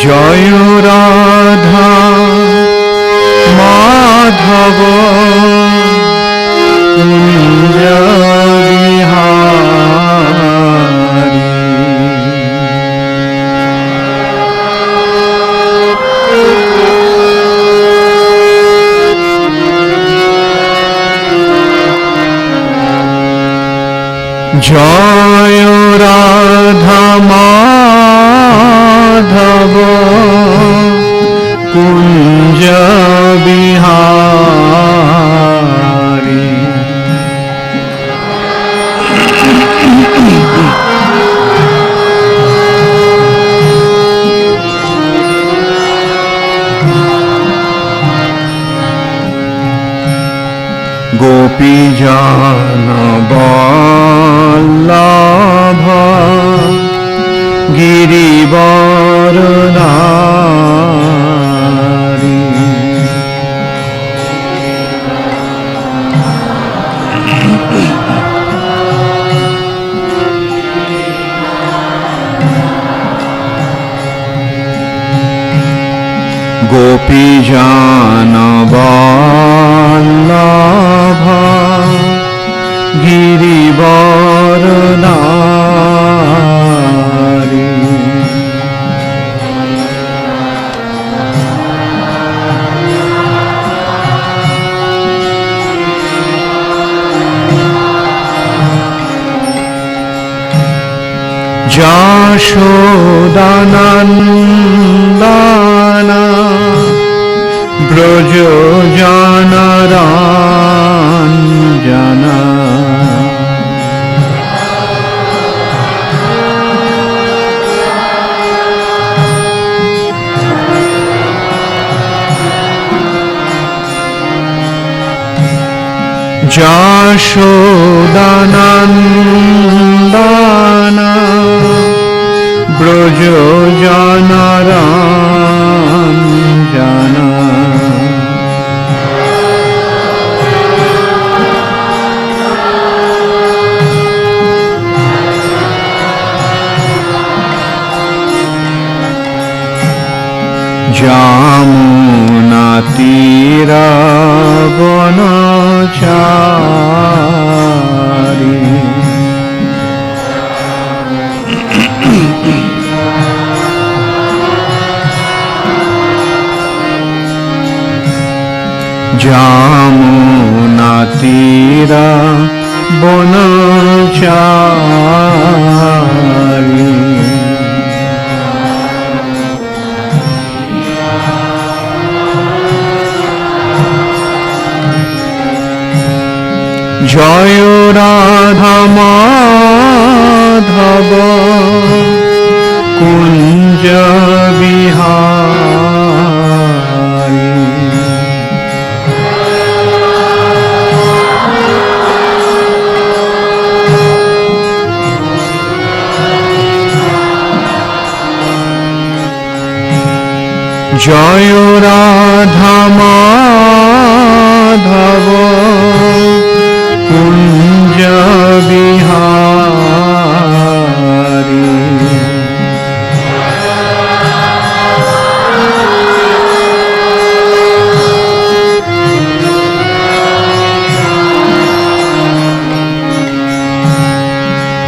জয় রাধা মাধব কুঞ্জ বিহারী। জয় রাধা মাধব কুঞ্জ বিহারী। গোপী জন বল্লভ গিরিবর নারী। গোপী জন বল্লভ গিরিবর নারী। যশোদানন্দনা ব্রজ জনরঞ্জনা। যশোদানন্দনা ব্রজ জনরঞ্জনা। যমুনা তীর বনচারী। যমুনা তীর বনচারী। জয় রাধা মাধব কুঞ্জ বিহারী। জয় রাধা মাধব কুঞ্জ বিহারী।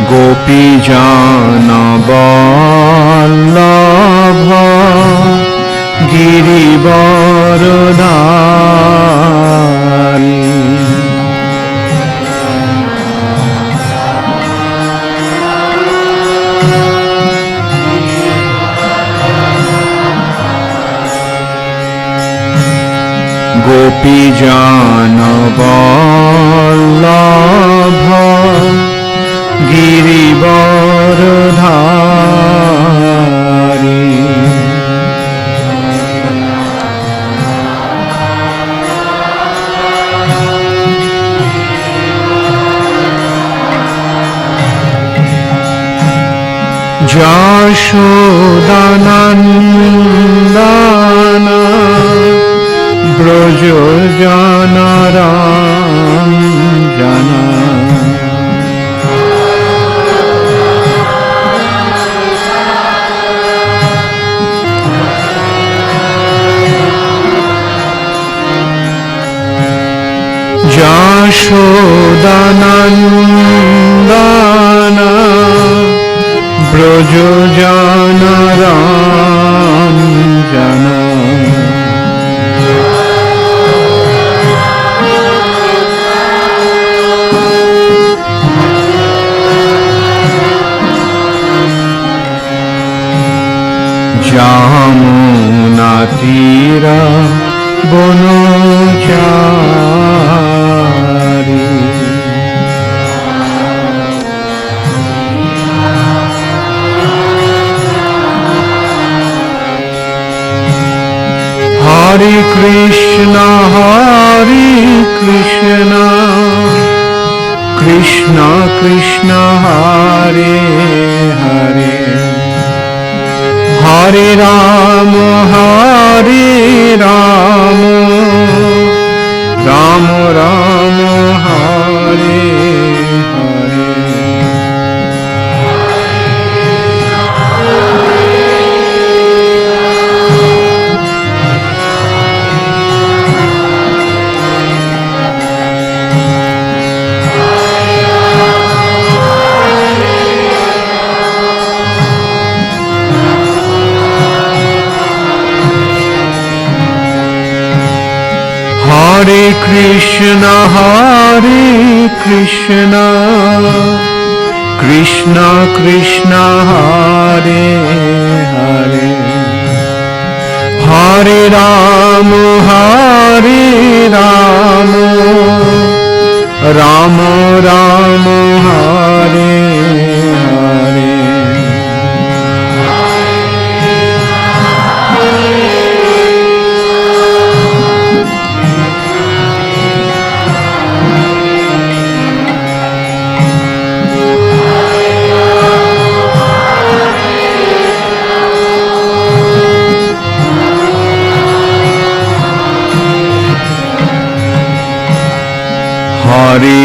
গোপী জন বল্লভ গিরিবর নারী। গোপী জন Vallabh গিরিবর ধারী। যশোদানন্দনা Braj জনরঞ্জনা। Yashodanandana Brajojanaranjana Jamunatira Bonochari Hare Krishna Krishna Krishna Hare Hare Hare Rama Rama Rama Hare Hare Hare Krishna Krishna Krishna Hare Hare Hare Rama Rama Rama Hare Hare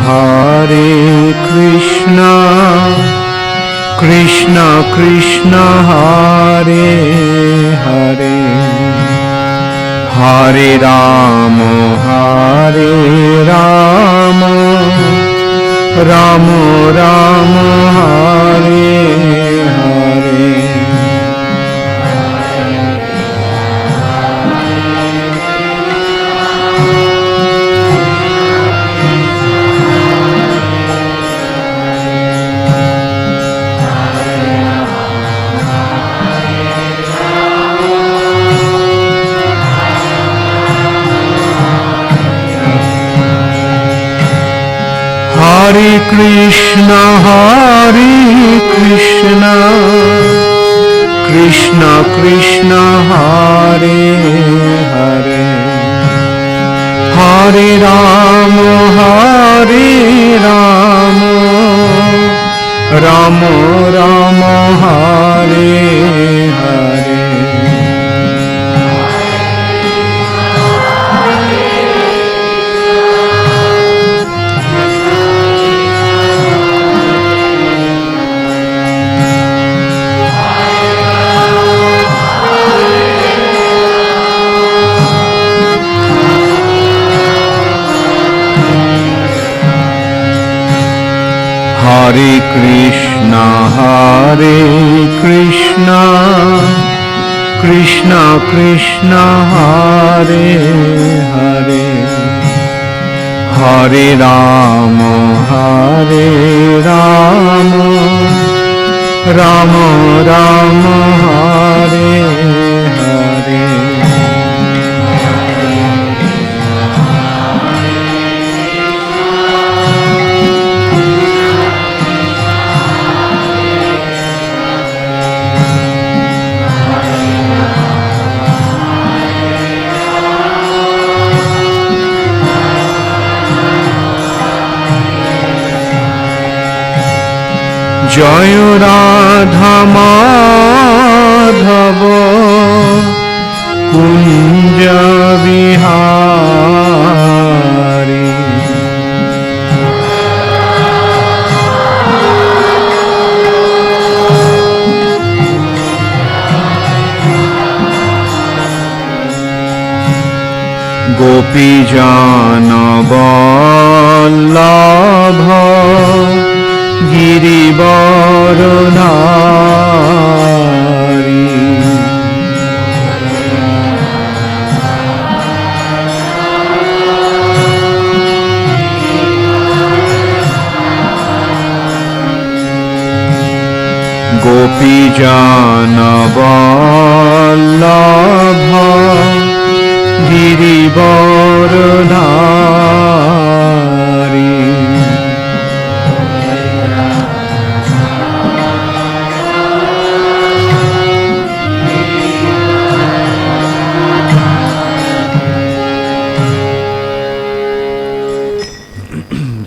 Hare Krishna Krishna Krishna Hare Hare Hare Rama Rama Rama Hare Hare Hare Krishna Krishna Krishna Hare Hare Hare Rama Rama Rama Hare Hare Hare Krishna Krishna Krishna Hare Hare Hare Rama Rama Rama Hare Hare Joy Radha Madhav Kunj Bihari Gopijana-vallabha Girivaranari Gopijana-vallabha Girivaranari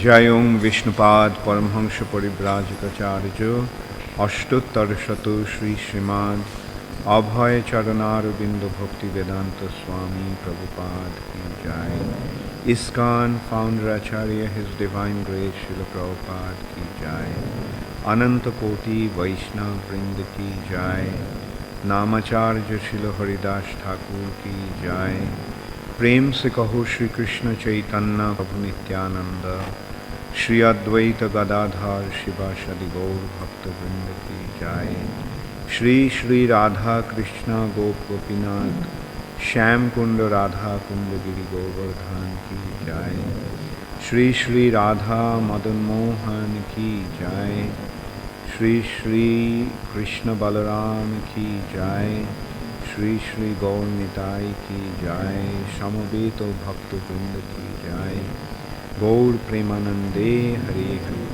Jayong Vishnupad Paramhansha Parivrajikacharya Ashtuttar Shatu Shri Srimad Abhay Charan Bhakti Vedanta Swami Prabhupada ki Jai. Iskcon founder Acharya His Divine Grace Srila Prabhupada ki Jai. Ananta Koti Vaishnav Vrinda ki Jai. Namacharya Srila Haridas Thakur ki Jai. Prem se kaho Shri Krishna Chaitanya Prabhu Nityananda Shri Advaita Gadadhar Shivashadi Gaur Bhakta Vrinda ki Jai. Shri Shri Radha Krishna Gop Gopinath Shyam Kunda Radha Kunda Giri Govardhan ki Jai. Shri Shri Radha Madan Mohan ki Jai. Shri Shri Krishna Balaram ki Jai. Shri Shri Gaur Nitai ki Jai. Shamabeto Bhakta Vrinda ki Jai. Gaur Premanande Hare Hare.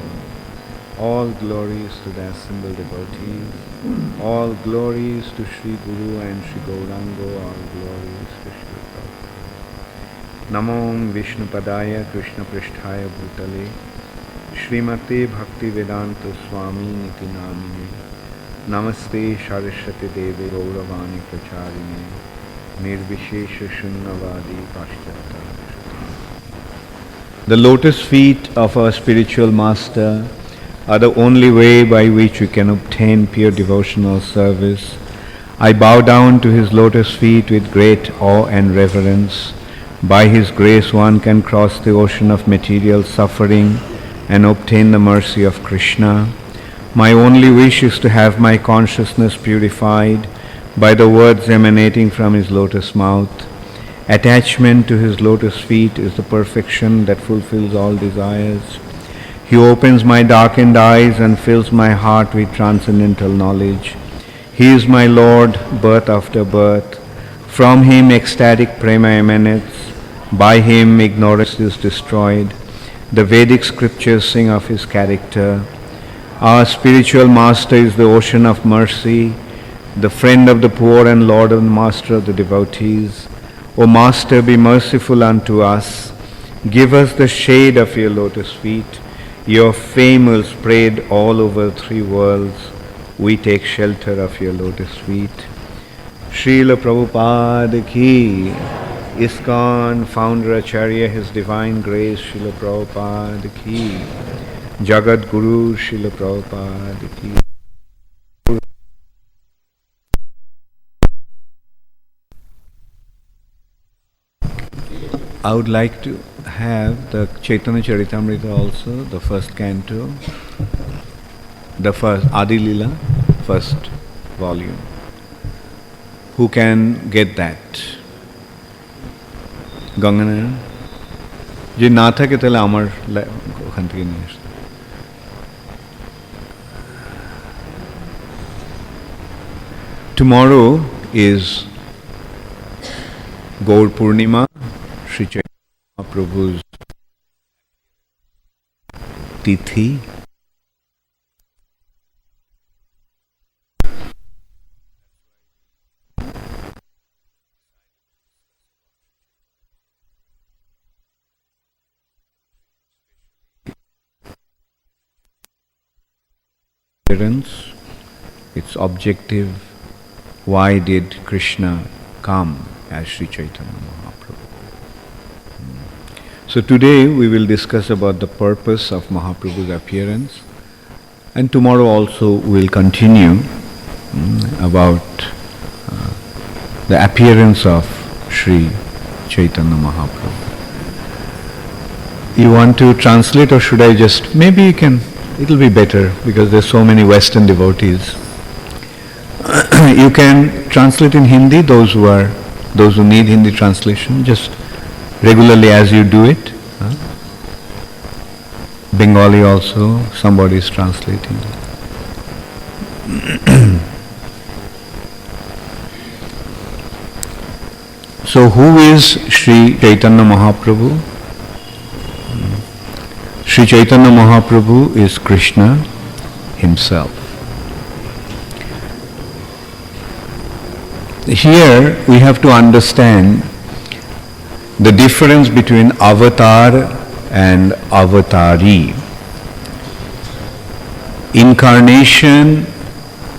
All glories to the assembled devotees. All glories to Shri Guru and Shri Gaurango. All glories to Shri Prabhupada. Namo Vishnu Padaya Krishna Pristhaya Bhutale Srimate Bhakti Vedanta Swami Niti Namine Namaste Saraswati Devi Gauravani Pracharine Nirvishesha Shunnavadi Paschata. The lotus feet of our spiritual master are the only way by which we can obtain pure devotional service. I bow down to his lotus feet with great awe and reverence. By his grace one can cross the ocean of material suffering and obtain the mercy of Krishna. My only wish is to have my consciousness purified by the words emanating from his lotus mouth. Attachment to his lotus feet is the perfection that fulfills all desires. He opens my darkened eyes and fills my heart with transcendental knowledge. He is my Lord, birth after birth. From him ecstatic prema emanates. By him ignorance is destroyed. The Vedic scriptures sing of his character. Our spiritual master is the ocean of mercy, the friend of the poor and Lord and master of the devotees. O Master, be merciful unto us. Give us the shade of your lotus feet. Your fame will spread all over 3 worlds. We take shelter of your lotus feet. Srila Prabhupada ki. Iskcon founder Acharya His Divine Grace Srila Prabhupada ki. Jagat Guru Srila Prabhupada ki. I would like to have the Chaitanya Charitamrita also, the first canto, the first Adi Lila, first volume. Who can get that? Ganganayan? যে না থাকে তাহলে আমার ওখান থেকে নিয়ে আসতে। Tomorrow is Gaur Purnima, Sri Chaitanya Mahaprabhu's Tithi. Its objective, why did Krishna come as Sri Chaitanya Mahaprabhu? So today we will discuss about the purpose of Mahaprabhu's appearance, and tomorrow also we will continue about the appearance of Sri Chaitanya Mahaprabhu. You want to translate, or should I just, maybe you can, it'll be better because there's so many Western devotees. You can translate in Hindi, those who need Hindi translation, just regularly as you do it. Bengali also, somebody is translating. So who is Sri Chaitanya Mahaprabhu? Sri Chaitanya Mahaprabhu is Krishna himself. Here we have to understand the difference between avatar and avatari, incarnation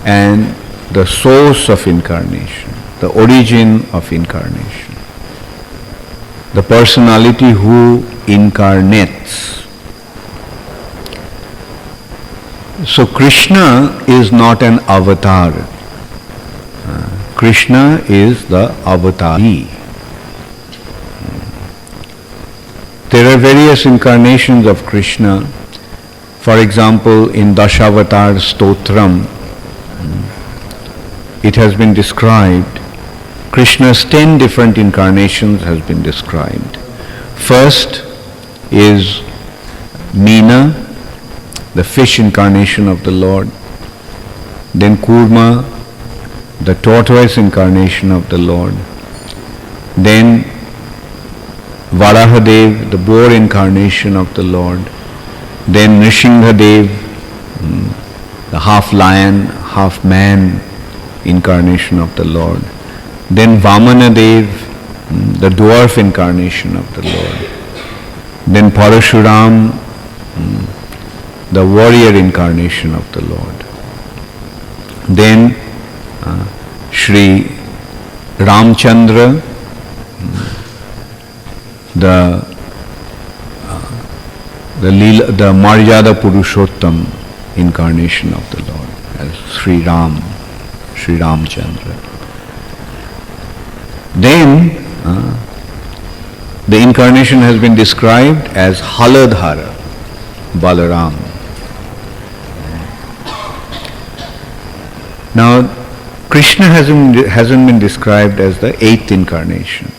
and the source of incarnation, the origin of incarnation, the personality who incarnates. So Krishna is not an avatar. Krishna is the avatari. There are various incarnations of Krishna. For example, in Dashavatar Stotram, it has been described, Krishna's 10 different incarnations has been described. First is Meena, the fish incarnation of the Lord. Then Kurma, the tortoise incarnation of the Lord. Then Varahadev, the boar incarnation of the Lord. Then Nrsimhadev, the half lion, half man incarnation of the Lord. Then Vamanadev, the dwarf incarnation of the Lord. Then Parashuram, the warrior incarnation of the Lord. Then Shri Ramchandra, the Maryada Purushottam incarnation of the Lord, as Sri Ramchandra. Then the incarnation has been described as Haladhara, Balaram. Now, Krishna hasn't been described as the 8th incarnation.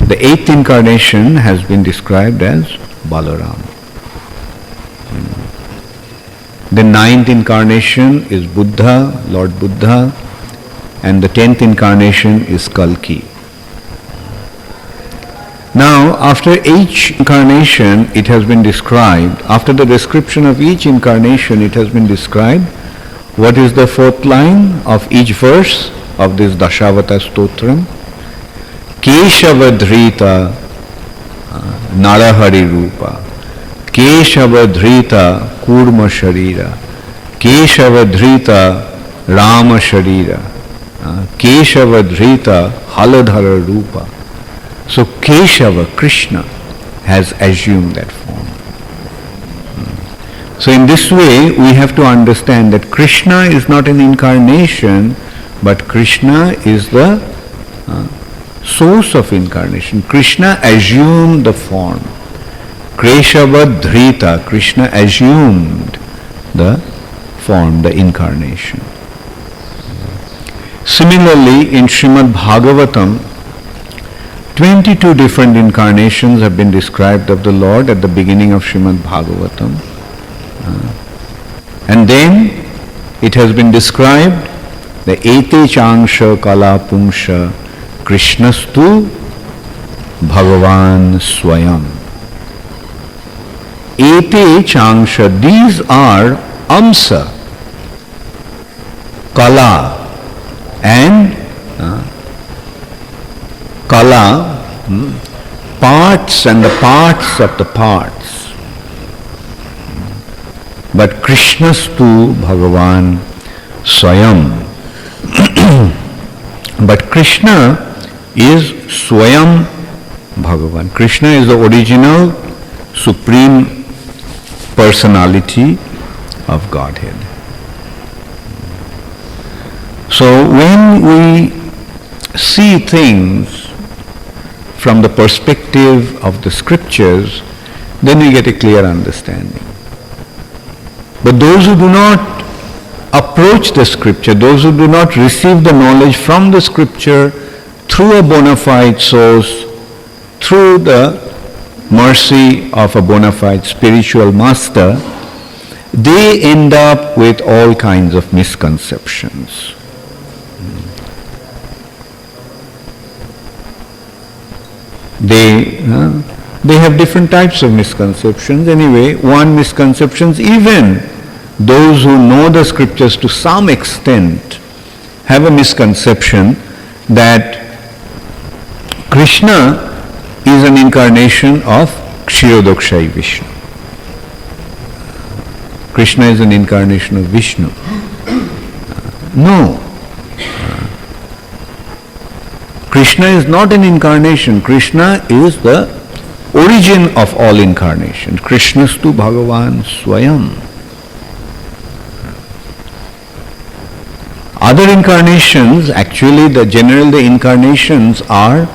The 8th incarnation has been described as Balaram. The 9th incarnation is Buddha, Lord Buddha, and the 10th incarnation is Kalki. Now, after each incarnation, it has been described, after the description of each incarnation, it has been described what is the 4th line of each verse of this Dashavata Stotram. Keshavadhrita Narahari Rupa, Keshavadhrita Kurma Sharira, Keshavadhrita Rama Sharira, Keshavadhrita Haladhara Rupa. So Keshava, Krishna, has assumed that form. So in this way, we have to understand that Krishna is not an incarnation, but Krishna is the source of incarnation. Krishna assumed the form. Keshavadhrita, Krishna assumed the form, the incarnation. Similarly, in Srimad Bhagavatam, 22 different incarnations have been described of the Lord at the beginning of Srimad Bhagavatam. And then it has been described, the Ete Changsha Kala Pungsha Krishnastu Bhagavan Swayam. Ete Changsha, these are Amsa, Kala, and Kala, parts and the parts of the parts. But Krishnastu Bhagavan Swayam. But Krishna is Swayam Bhagavan. Krishna is the original supreme personality of Godhead. So when we see things from the perspective of the scriptures, then we get a clear understanding. But those who do not approach the scripture, those who do not receive the knowledge from the scripture through a bona fide source, through the mercy of a bona fide spiritual master, they end up with all kinds of misconceptions. They have different types of misconceptions. Anyway, one misconception, even those who know the scriptures to some extent have a misconception that Krishna is an incarnation of Kshirodakshayi Vishnu. Krishna is an incarnation of Vishnu. No. Krishna is not an incarnation. Krishna is the origin of all incarnation. Krishnastu Bhagavan Swayam. Other incarnations, actually the incarnations are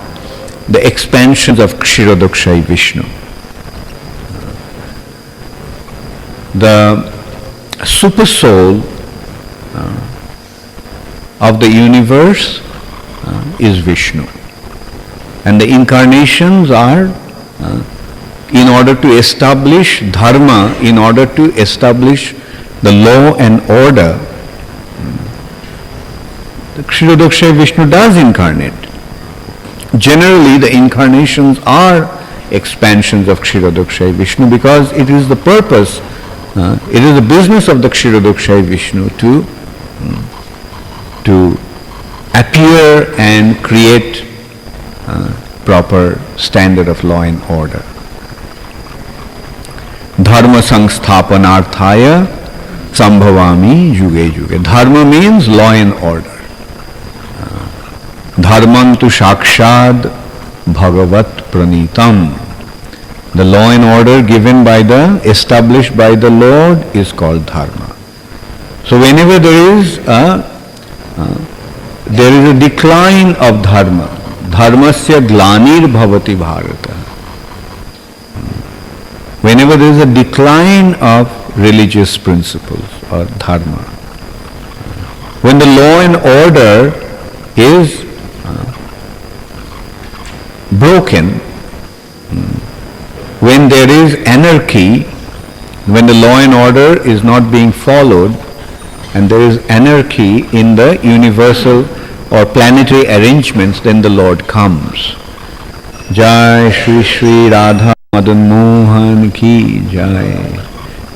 the expansions of Kshirodakshayi Vishnu. The super soul of the universe is Vishnu. And the incarnations are in order to establish dharma, in order to establish the law and order. The Kshirodakshayi Vishnu does incarnate. Generally, the incarnations are expansions of Kshirodakshayi Vishnu because it is the purpose, it is the business of the Kshirodakshayi Vishnu to appear and create proper standard of law and order. Dharma sangsthapanarthaya sambhavami yuge yuge. Dharma means law and order. Dharmantu shakshad bhagavat pranitam. The law and order given by established by the Lord is called dharma. So whenever there is a decline of dharma, dharmasya glanir bhavati bharata. Whenever there is a decline of religious principles or dharma, when the law and order is broken, when there is anarchy, when the law and order is not being followed, and there is anarchy in the universal or planetary arrangements, then the Lord comes. Jai Shri Shri Radha Madan Mohan ki Jai.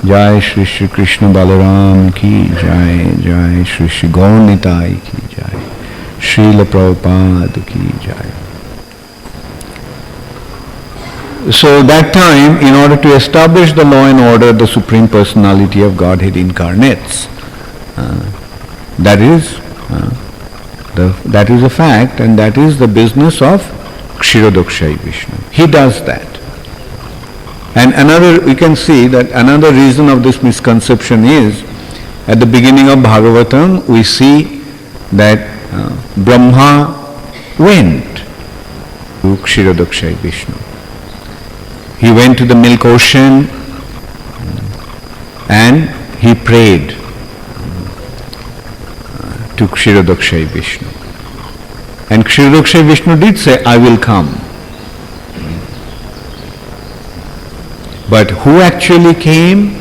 Jai Shri Shri Krishna Balaram ki Jai. Jai Shri Shri Gaur Nitai ki Jai. Srila Prabhupada ki Jai. So that time, in order to establish the law and order, the Supreme Personality of Godhead incarnates. That is a fact, and that is the business of Kshirodakshayi Vishnu. He does that. And we can see that another reason of this misconception is, at the beginning of Bhagavatam, we see that Brahma went to Kshirodakshayi Vishnu. He went to the milk ocean and he prayed to Kshirodakshayi Vishnu. And Kshirodakshayi Vishnu did say, I will come. But who actually came?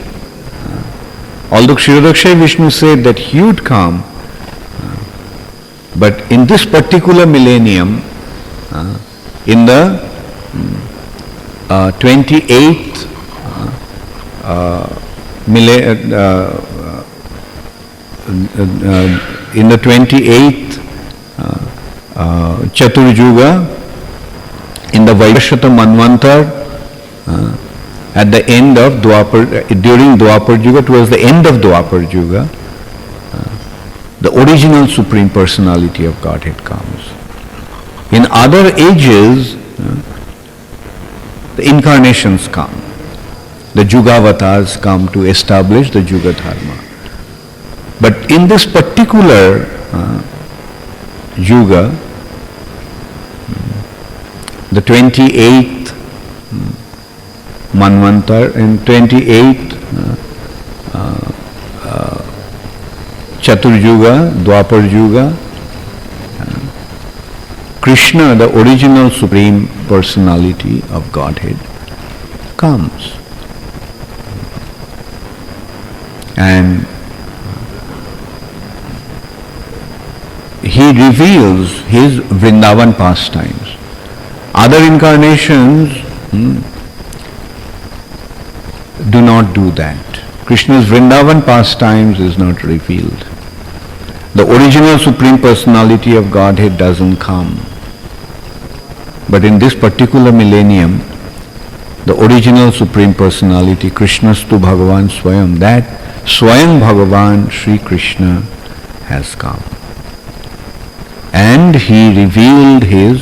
Although Kshirodakshayi Vishnu said that he would come, but in this particular millennium, in the 28th in the 28th Chaturjuga, in the Vaishnavism Manvantar, at the end of during Dwapar Yuga, towards the end of Dwapar Yuga, the original Supreme Personality of Godhead comes. In other ages, the incarnations come. The Yugavatars come to establish the Yuga Dharma. But in this particular Yuga, the 28th Manvantar, in 28th Chaturjuga, Dwapar Yuga, Krishna, the original Supreme Personality of Godhead, comes. And he reveals his Vrindavan pastimes. Other incarnations do not do that. Krishna's Vrindavan pastimes is not revealed. The original Supreme Personality of Godhead doesn't come. But in this particular millennium, the original Supreme Personality, Krishnastu Bhagavan Swayam, that Swayam Bhagavan Sri Krishna has come. And he revealed his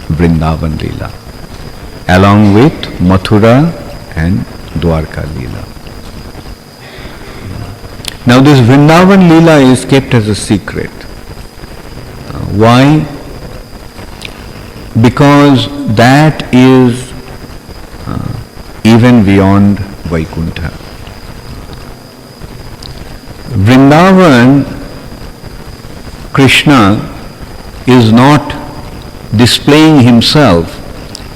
Vrindavan Leela, along with Mathura and Dwarka Leela. Now this Vrindavan Leela is kept as a secret. Why? Because that is even beyond Vaikuntha. Vrindavan, Krishna is not displaying himself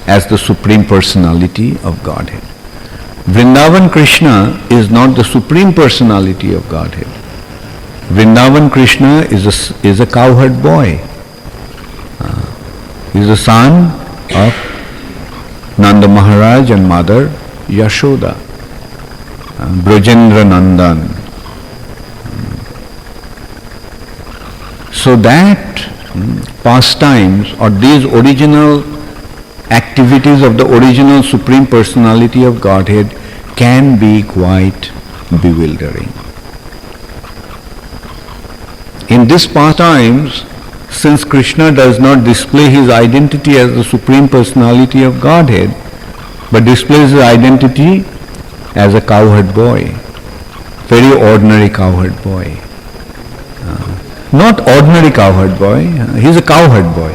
as the Supreme Personality of Godhead. Vrindavan Krishna is not the Supreme Personality of Godhead. Vrindavan Krishna is a cowherd boy. He is the son of Nanda Maharaj and mother Yashoda, Brajendra Nandan. So that pastimes or these original activities of the original Supreme Personality of Godhead can be quite bewildering. In these pastimes, since Krishna does not display his identity as the Supreme Personality of Godhead, but displays his identity as a cowherd boy, very ordinary cowherd boy. Not ordinary cowherd boy, he is a cowherd boy,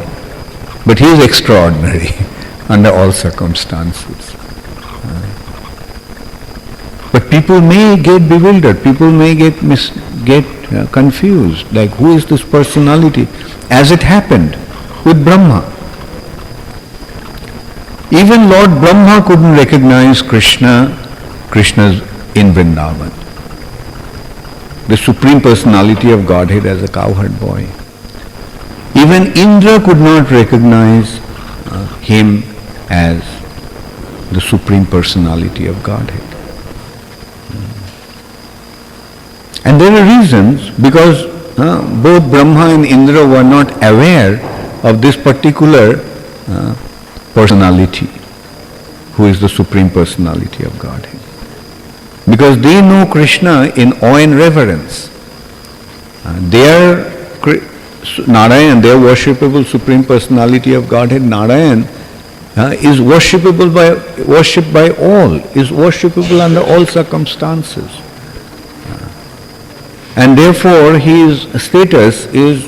but he is extraordinary under all circumstances. But people may get bewildered, people may get confused, like who is this personality? As it happened with Brahma. Even Lord Brahma couldn't recognize Krishna's in Vrindavan, the Supreme Personality of Godhead, as a cowherd boy. Even Indra could not recognize him as the Supreme Personality of Godhead. And there are reasons, because both Brahma and Indra were not aware of this particular personality, who is the Supreme Personality of Godhead. Because they know Krishna in awe and reverence. Their Narayan, their worshipable Supreme Personality of Godhead, Narayan, is worshipped by all, is worshipable under all circumstances. And therefore his status is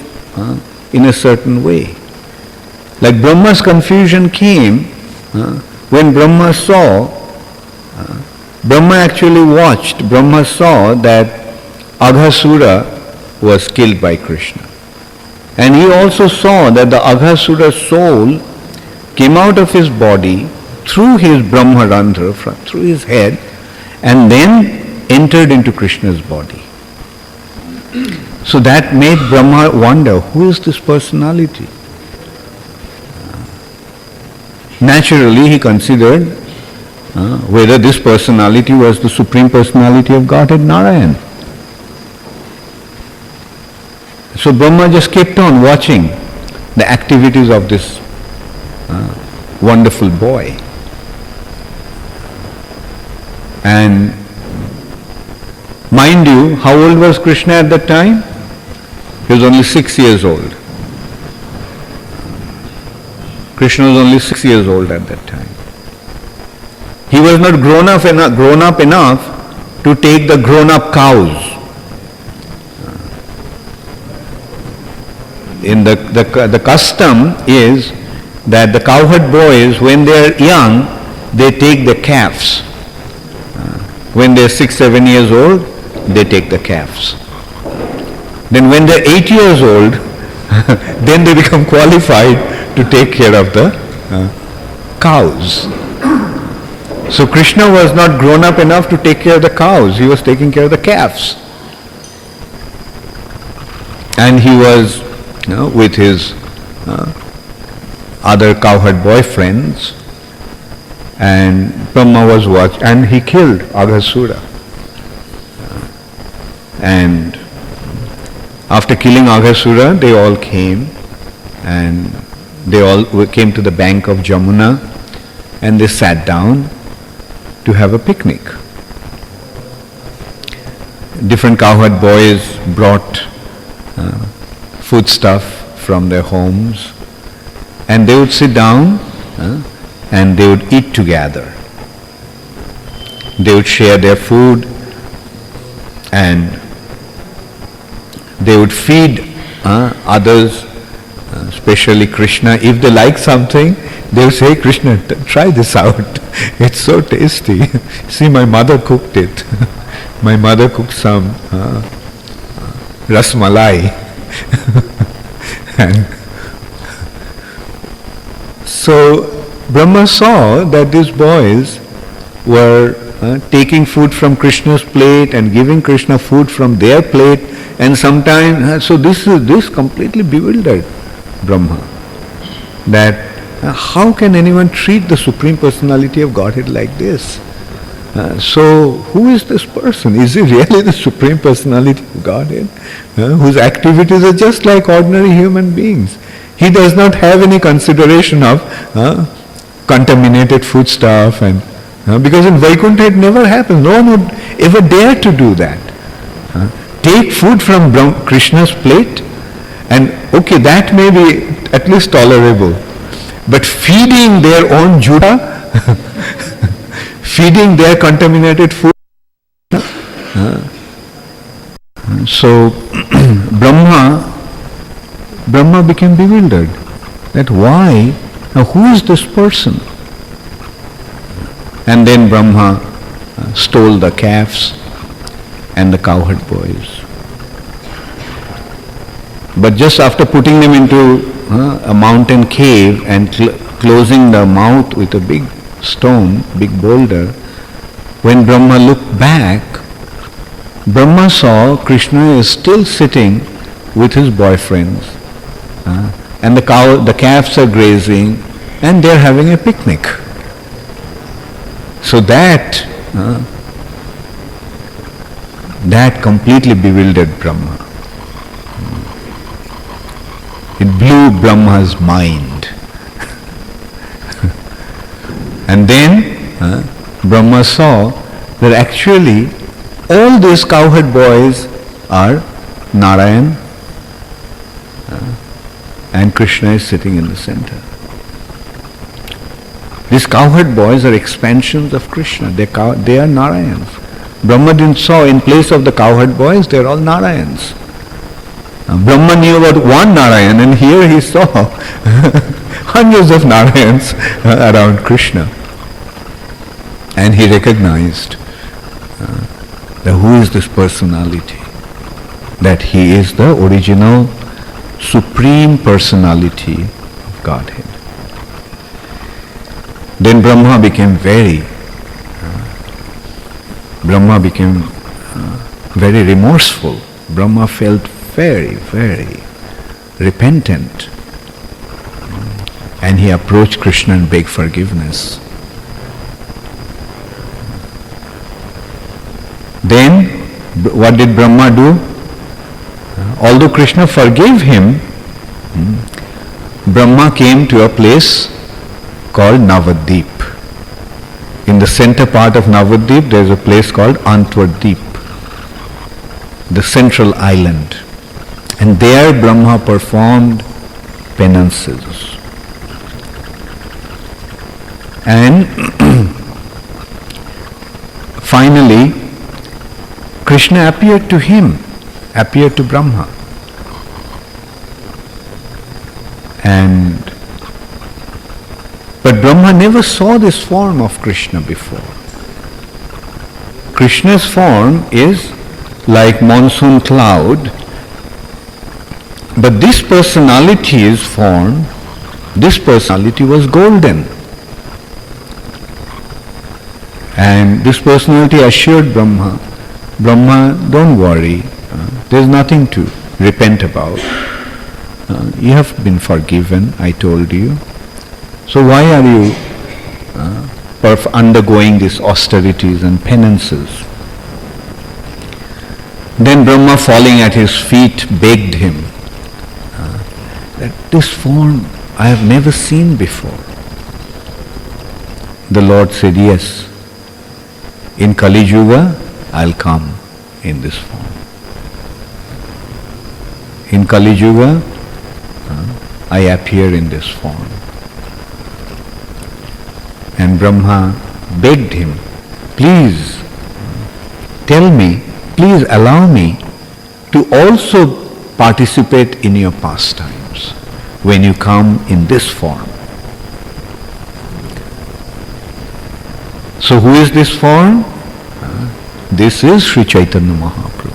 in a certain way. Like Brahma's confusion came when Brahma saw, Brahma saw that Aghasura was killed by Krishna. And he also saw that the Aghasura's soul came out of his body through his Brahmarandhra, through his head, and then entered into Krishna's body. So that made Brahma wonder, who is this personality? Naturally, he considered whether this personality was the Supreme Personality of Godhead, Narayan. So Brahma just kept on watching the activities of this wonderful boy. And mind you, how old was Krishna at that time? He was only 6 years old. Krishna was only 6 years old at that time. He was not grown up enough to take the grown-up cows. In the custom is that the cowherd boys, when they are young, they take the calves. When they are 6-7 years old, they take the calves. Then when they are 8 years old, then they become qualified to take care of the cows. So Krishna was not grown up enough to take care of the cows. He was taking care of the calves. And he was with his other cowherd boyfriends, and Brahma was watching, and he killed Aghasura. And after killing Aghasura, they all came, and they all came to the bank of Jamuna, and they sat down to have a picnic. Different cowherd boys brought foodstuff from their homes, and they would sit down and they would eat together. They would share their food, and they would feed others, especially Krishna. If they like something, they would say, Krishna, try this out. It's so tasty. See, my mother cooked it. My mother cooked some rasmalai. And so Brahma saw that these boys were taking food from Krishna's plate and giving Krishna food from their plate, and sometimes, so this completely bewildered Brahma, that how can anyone treat the Supreme Personality of Godhead like this? So who is this person? Is he really the Supreme Personality of Godhead, whose activities are just like ordinary human beings? He does not have any consideration of contaminated foodstuff, and because in Vaikuntha it never happens. No one would ever dare to do that. Take food from Krishna's plate, and okay, that may be at least tolerable. But feeding their own Judah, feeding their contaminated food. So Brahma became bewildered. That why? Now who is this person? And then Brahma stole the calves and the cowherd boys. But just after putting them into a mountain cave and closing the mouth with a big stone, big boulder, when Brahma looked back, Brahma saw Krishna is still sitting with his boyfriends, and the calves are grazing, and they are having a picnic. So that completely bewildered Brahma. It blew Brahma's mind. And then Brahma saw that actually all these cowherd boys are Narayan, and Krishna is sitting in the center. These cowherd boys are expansions of Krishna. They are Narayans. Brahma didn't saw in place of the cowherd boys, they are all Narayans. Brahma knew about one Narayan, and here he saw hundreds of Narayans around Krishna. And he recognized that who is this personality? That he is the original Supreme Personality of Godhead. Then Brahma became very remorseful. Brahma felt very, very repentant. And he approached Krishna and begged forgiveness. Then, what did Brahma do? Although Krishna forgave him, Brahma came to a place called Navadip. In the center part of Navadip, there is a place called Antwadip, the central island. And there Brahma performed penances. And finally, Krishna appeared to him, appeared to Brahma. And But Brahma never saw this form of Krishna before. Krishna's form is like monsoon cloud, but this personality's form, this personality was golden. And this personality assured Brahma, don't worry, there's nothing to repent about. You have been forgiven, I told you. So why are you undergoing these austerities and penances? Then Brahma, falling at his feet, begged him that this form I have never seen before. The Lord said, yes, in Kali Yuga, I'll come in this form. In Kali Yuga, I appear in this form. And Brahma begged him, please tell me, please allow me to also participate in your pastimes when you come in this form. So who is this form? This is Sri Chaitanya Mahaprabhu.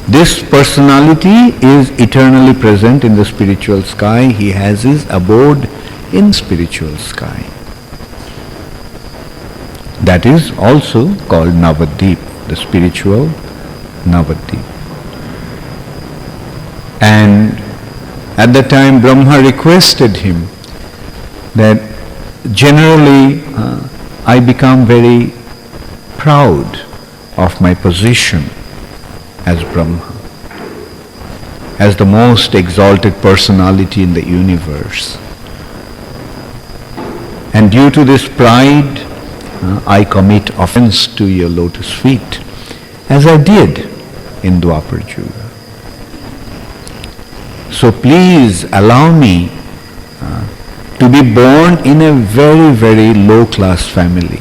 This personality is eternally present in the spiritual sky. He has his abode in spiritual sky. That is also called Navadip, the spiritual Navadip. And at the time Brahma requested him that generally I become very proud of my position as Brahma, as the most exalted personality in the universe. And due to this pride, I commit offense to your lotus feet, as I did in Dwapar Yuga. So please allow me to be born in a very, very low-class family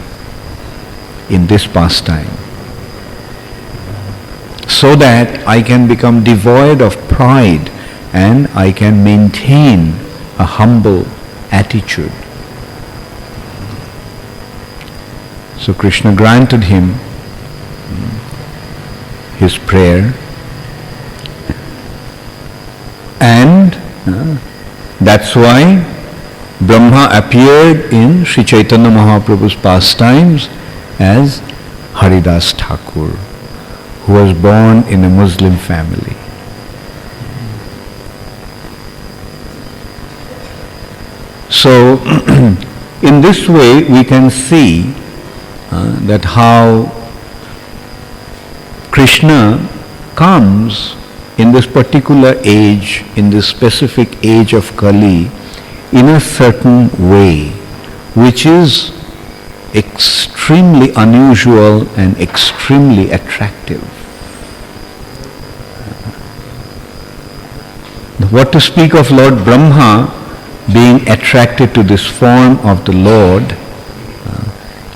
in this pastime, so that I can become devoid of pride and I can maintain a humble attitude. So Krishna granted him his prayer, and that's why Brahma appeared in Sri Chaitanya Mahaprabhu's pastimes as Haridas Thakur, who was born in a Muslim family. So in this way we can see that how Krishna comes in this particular age, in this specific age of Kali, in a certain way, which is extremely unusual and extremely attractive. What to speak of Lord Brahma being attracted to this form of the Lord,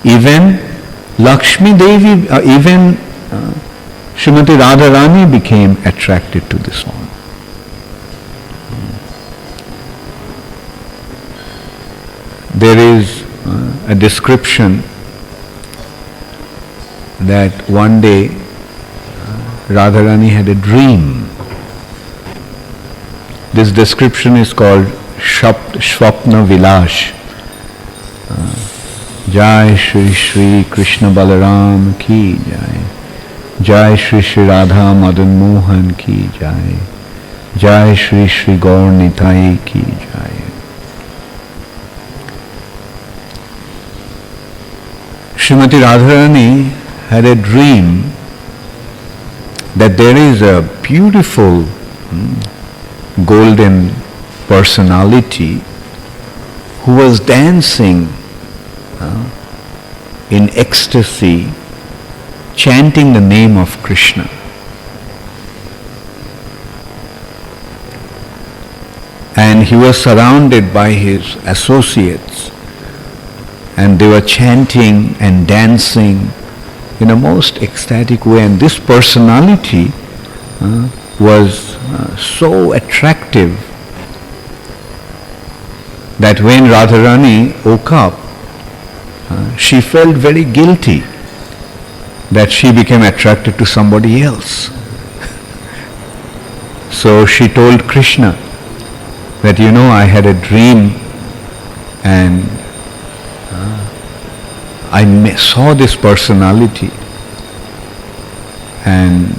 even Lakshmi Devi, even Srimati Radharani became attracted to this form. There is a description that one day Radharani had a dream. This description is called Shvapna Vilash. Jai Shri Shri Krishna Balaram ki Jai. Jai Shri Shri Radha Madan Mohan ki Jai. Jai Shri Shri Gaur Nitai ki Jai. Srimati Radharani had a dream that there is a beautiful golden personality who was dancing in ecstasy, chanting the name of Krishna. And he was surrounded by his associates, and they were chanting and dancing in a most ecstatic way. And this personality was so attractive that when Radharani woke up, she felt very guilty that she became attracted to somebody else. So she told Krishna that, I had a dream and I saw this personality and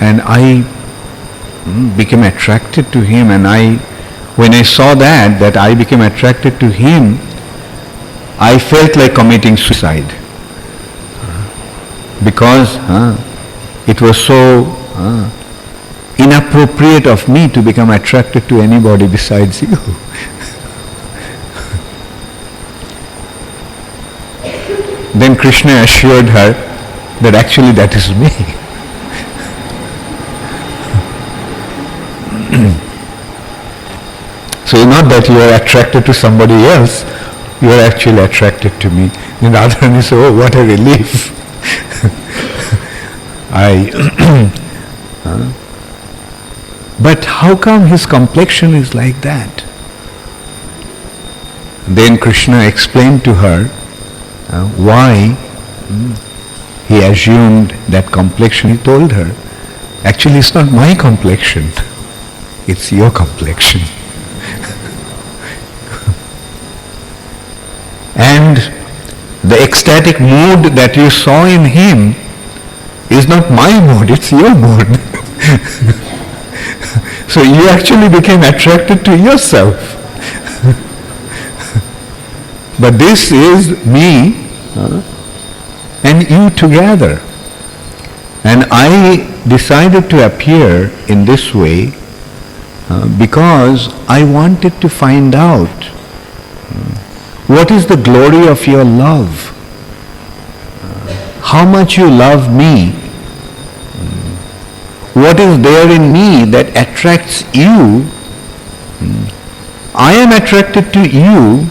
I became attracted to him, and when I saw that I became attracted to him, I felt like committing suicide because it was so inappropriate of me to become attracted to anybody besides you. Then Krishna assured her that actually that is me. So it's not that you are attracted to somebody else, you are actually attracted to me. Then Radharani said, oh, what a relief. But how come his complexion is like that? Then Krishna explained to her why he assumed that complexion. He told her, actually it's not my complexion, it's your complexion. And the ecstatic mood that you saw in him is not my mood, it's your mood. So you actually became attracted to yourself. But this is me and you together. And I decided to appear in this way because I wanted to find out what is the glory of your love, how much you love me, what is there in me that attracts you. I am attracted to you,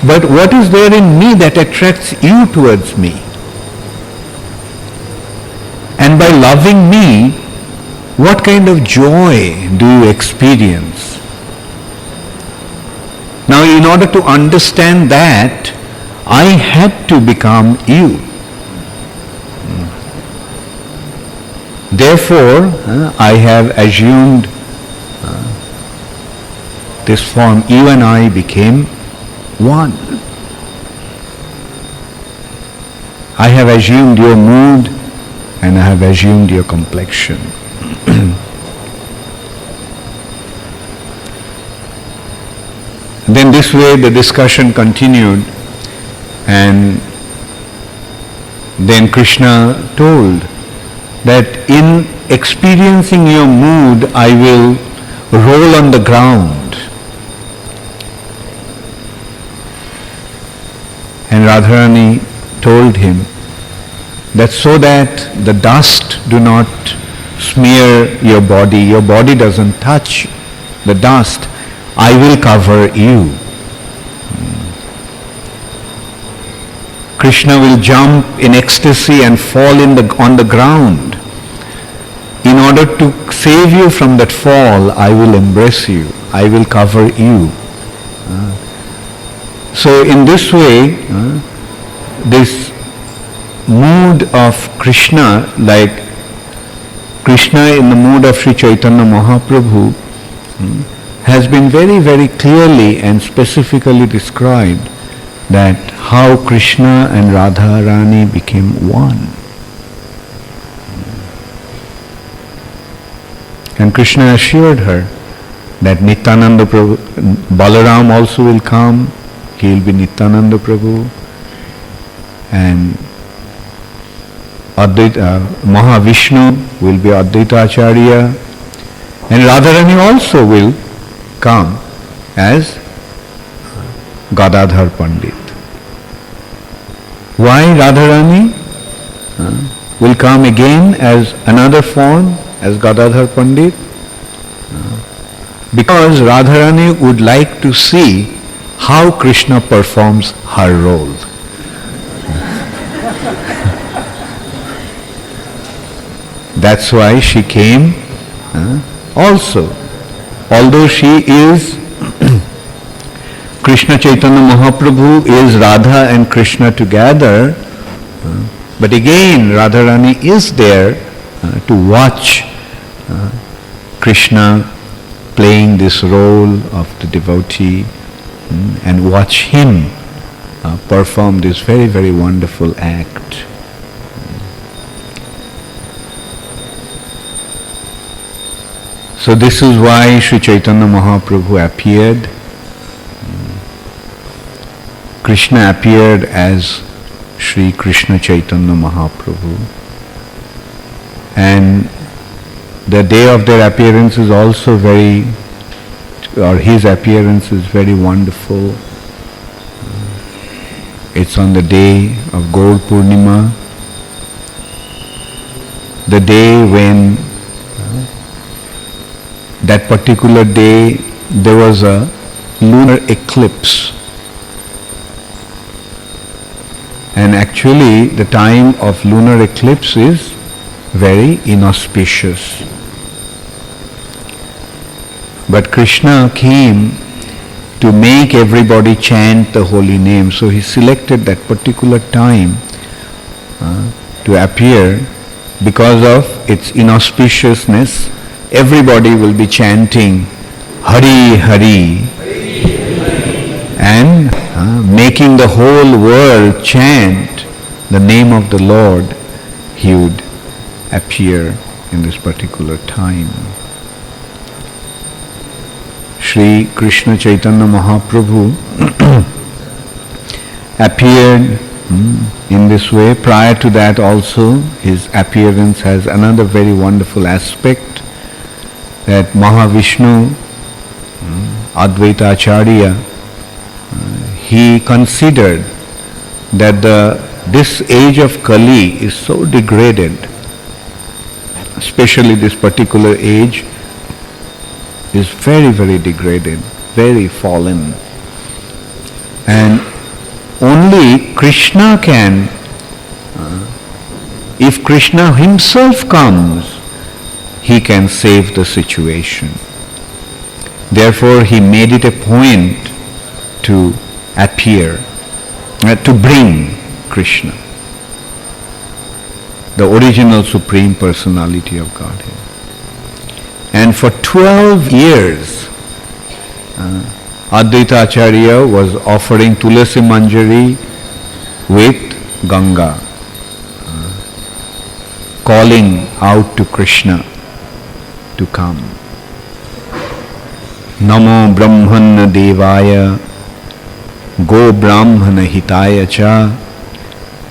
but what is there in me that attracts you towards me? And by loving me, what kind of joy do you experience? Now, in order to understand that, I had to become you. Therefore, I have assumed this form. You and I became one. I have assumed your mood and I have assumed your complexion. Then this way the discussion continued, and then Krishna told that in experiencing your mood I will roll on the ground. And Radharani told him that so that the dust do not smear your body doesn't touch the dust, I will cover you. Krishna will jump in ecstasy and fall on the ground. In order to save you from that fall, I will embrace you. I will cover you. So in this way, this mood of Krishna, like Krishna in the mood of Sri Caitanya Mahaprabhu, has been very, very clearly and specifically described, that how Krishna and Radharani became one. And Krishna assured her that Nityananda Prabhu, Balaram also will come, he will be Nityananda Prabhu, and Mahavishnu will be Advaita Acharya, and Radharani also will come as Gadadhar Pandit. Why Radharani will come again as another form, as Gadadhar Pandit? Because Radharani would like to see how Krishna performs her role. That's why she came also. although she is Krishna Chaitanya Mahaprabhu is Radha and Krishna together, but again Radharani is there to watch Krishna playing this role of the devotee and watch him perform this very, very wonderful act. So this is why Sri Chaitanya Mahaprabhu appeared. Krishna appeared as Sri Krishna Chaitanya Mahaprabhu. And the day of their appearance is also his appearance is very wonderful. It's on the day of Gaur Purnima, the day when that particular day there was a lunar eclipse. And actually the time of lunar eclipse is very inauspicious. But Krishna came to make everybody chant the holy name. So he selected that particular time to appear because of its inauspiciousness. Everybody will be chanting Hari Hari and making the whole world chant the name of the Lord. He would appear in this particular time. Sri Krishna Chaitanya Mahaprabhu appeared in this way. Prior to that also, his appearance has another very wonderful aspect, that Mahavishnu, Advaita Acharya, he considered that this age of Kali is so degraded, especially this particular age is very, very degraded, very fallen. And only Krishna can, if Krishna himself comes, he can save the situation. Therefore he made it a point to appear, to bring Krishna, the original Supreme Personality of Godhead. And for 12 years, Advaita Acharya was offering Tulasi Manjari with Ganga, calling out to Krishna to come. Namo Brahmana Devaya Go Brahmana Hitaya Cha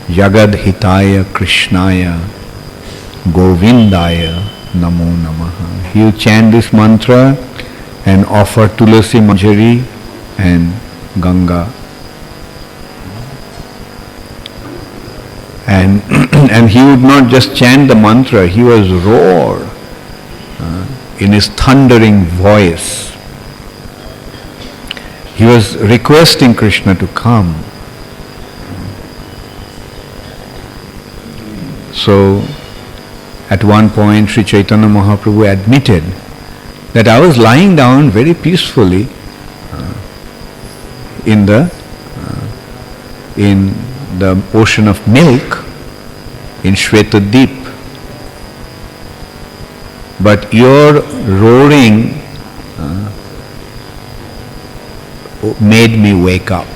Jagad Hitaya Krishnaya Govindaya Namo Namaha. You chant this mantra and offer Tulasi Manjari and Ganga. And he would not just chant the mantra, he was roar in his thundering voice. He was requesting Krishna to come. So at one point Sri Chaitanya Mahaprabhu admitted that I was lying down very peacefully in the ocean of milk in Shwetadip, but your roaring made me wake up.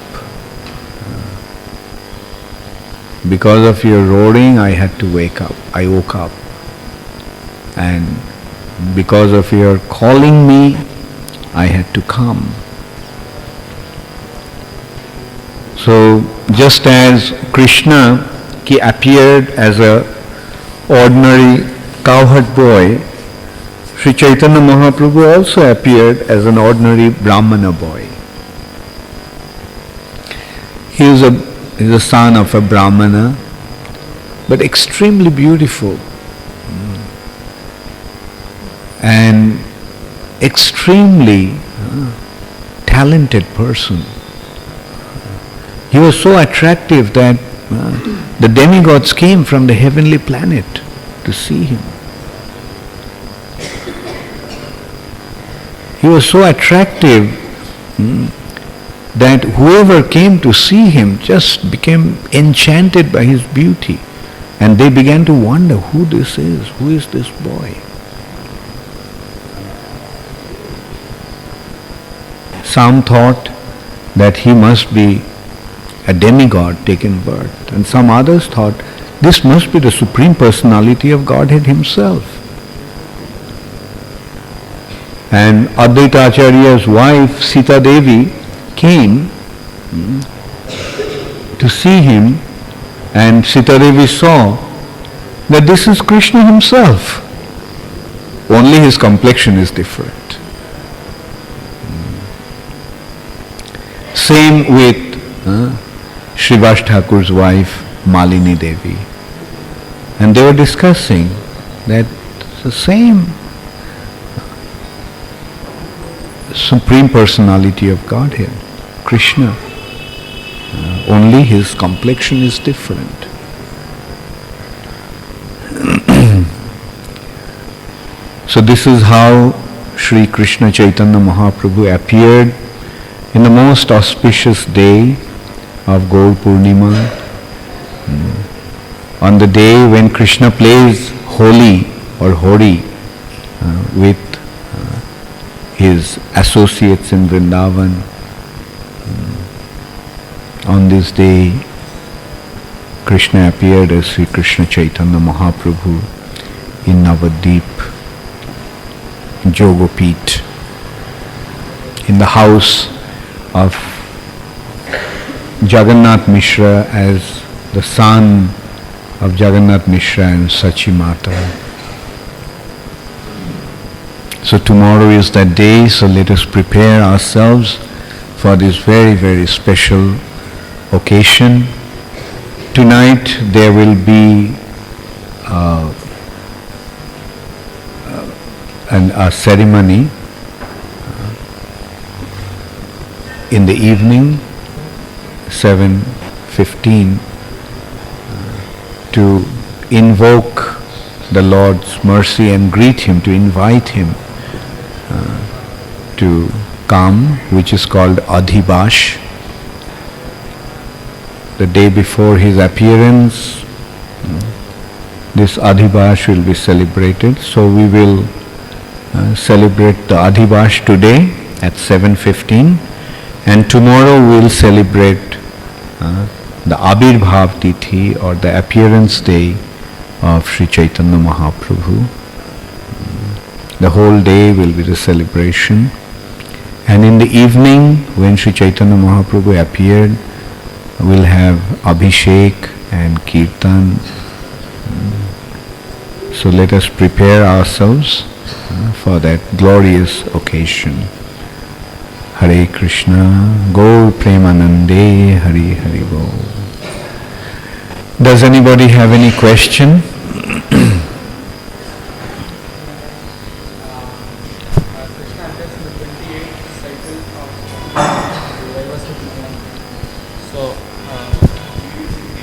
Because of your roaring, I had to wake up. I woke up. And because of your calling me, I had to come. So just as Krishna, he appeared as a ordinary cowherd boy, Sri Chaitanya Mahaprabhu also appeared as an ordinary Brahmana boy. He is a son of a Brahmana, but extremely beautiful and extremely talented person. He was so attractive that the demigods came from the heavenly planet to see him. he was so attractive that whoever came to see him just became enchanted by his beauty. And they began to wonder who this is this boy. Some thought that he must be a demigod taken birth, and some others thought this must be the Supreme Personality of Godhead himself. And Advaita Acharya's wife Sita Devi came to see him, and Sita Devi saw that this is Krishna himself, only his complexion is different. Same with Srivas Thakur's wife Malini Devi. And they were discussing that the same Supreme Personality of Godhead, Krishna, only his complexion is different. So this is how Sri Krishna Chaitanya Mahaprabhu appeared in the most auspicious day of Gaur Purnima, on the day when Krishna plays Holi or Hori with his associates in Vrindavan. On this day, Krishna appeared as Sri Krishna Chaitanya Mahaprabhu in Navadvip, Jogopit, in the house of Jagannath Mishra as the son of Jagannath Mishra and Sachi Mata. So tomorrow is that day, so let us prepare ourselves for this very, very special occasion. Tonight there will be a ceremony in the evening, 7:15, to invoke the Lord's mercy and greet Him, to invite Him to come, which is called Adhibash. The day before His appearance, this Adhibash will be celebrated. So we will celebrate the Adhibash today at 7:15, and tomorrow we will celebrate the Abirbhav Tithi, or the appearance day of Sri Chaitanya Mahaprabhu. The whole day will be the celebration, and in the evening when Sri Chaitanya Mahaprabhu appeared, we'll have Abhishek and Kirtan. So let us prepare ourselves for that glorious occasion. Hare Krishna, Gaur Premanande, Hare Hare Bol. Does anybody have any question?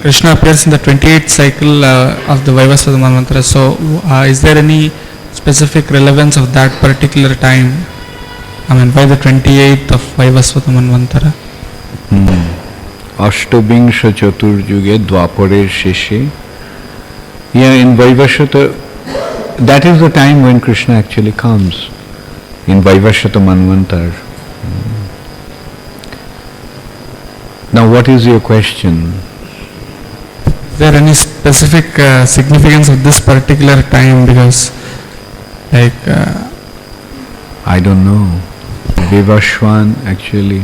Krishna appears in the 28th cycle of the Vaivasvata Manvantara. So, is there any specific relevance of that particular time? I mean, why the 28th of Vaivasvata Manvantara? Ashtabingsha Chaturjuge Dwapare Sheshe. Yeah, in Vaivasvata, that is the time when Krishna actually comes, in Vaivasvata Manvantara. Now, what is your question? Is there any specific significance of this particular time? Because, like, I don't know. Vivashwan actually.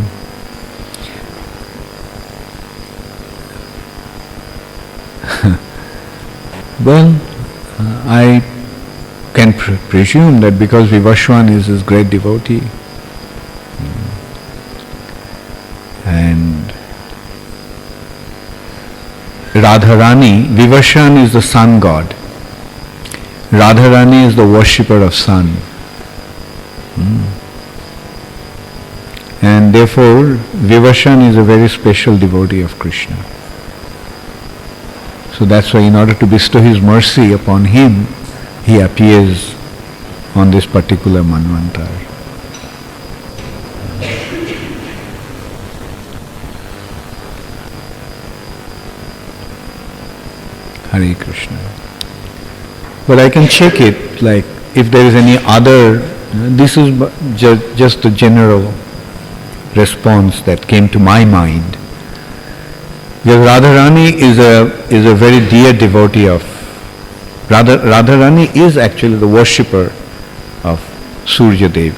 Well, I can presume that because Vivashwan is his great devotee, and Radharani, Vivashan is the sun god. Radharani is the worshipper of sun. And therefore, Vivashan is a very special devotee of Krishna. So that's why, in order to bestow his mercy upon him, he appears on this particular Manvantar. Hare Krishna. But I can check it, like if there is any other, this is just the general response that came to my mind. Because Radharani is a very dear devotee of, Radharani is actually the worshipper of Surya Dev.